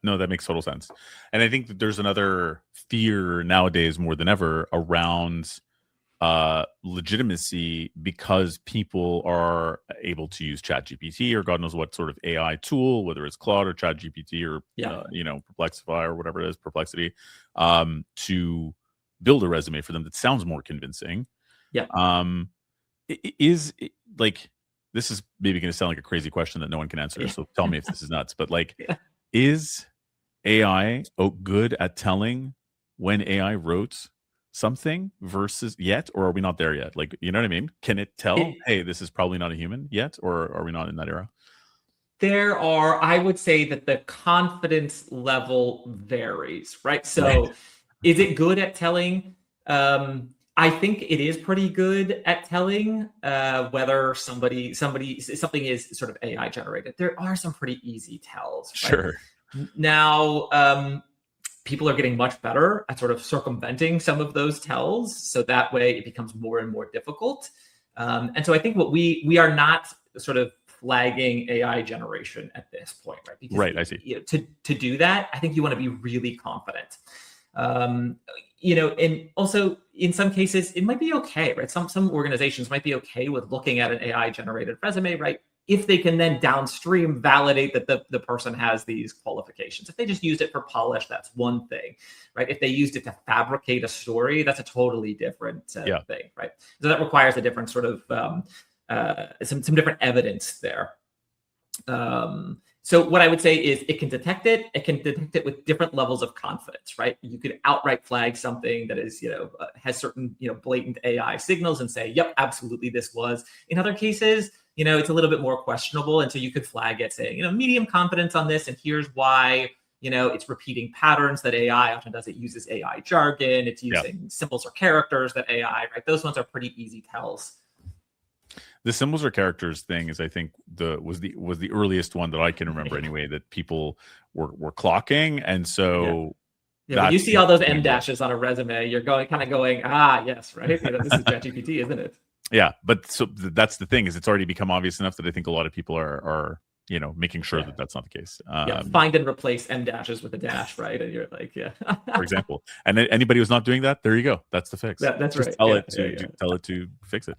no, that makes total sense. And I think that there's another fear nowadays more than ever around legitimacy, because people are able to use ChatGPT or God knows what sort of AI tool, whether it's Claude or ChatGPT or Perplexify or whatever it is, Perplexity, to build a resume for them that sounds more convincing. Yeah. Like, this is maybe going to sound like a crazy question that no one can answer, so tell me if this is nuts. But like, is AI good at telling when AI wrote something versus yet, or are we not there yet? Like, you know what I mean? Can it tell, hey, this is probably not a human yet, or are we not in that era? I would say that the confidence level varies, right? So is it good at telling? I think it is pretty good at telling whether something is sort of AI generated. There are some pretty easy tells. Right? Sure. Now, people are getting much better at sort of circumventing some of those tells, so that way it becomes more and more difficult. And so I think we are not sort of flagging AI generation at this point, right? Because I see. To do that, I think you want to be really confident. And also in some cases it might be okay, right? Some organizations might be okay with looking at an AI generated resume, right? If they can then downstream validate that the person has these qualifications. If they just used it for polish, that's one thing, right? If they used it to fabricate a story, that's a totally different thing, right? So that requires a different sort of some different evidence there. So what I would say is it can detect it. It can detect it with different levels of confidence, right? You could outright flag something that is, has certain, blatant AI signals and say, yep, absolutely, this was. In other cases, it's a little bit more questionable. And so you could flag it saying, medium confidence on this. And here's why, it's repeating patterns that AI often does. It uses AI jargon. It's using symbols or characters that AI, right? Those ones are pretty easy tells. The symbols or characters thing is, I think, was the earliest one that I can remember anyway, that people were clocking. And so when you see all those M dashes on a resume, you're going, yes, right? This is ChatGPT, isn't it? Yeah, but so that's the thing, is it's already become obvious enough that I think a lot of people are making sure that that's not the case. Find and replace M dashes with a dash, right? And you're like, for example. And then anybody who's not doing that, there you go. That's the fix. That's Just right. tell it to fix it.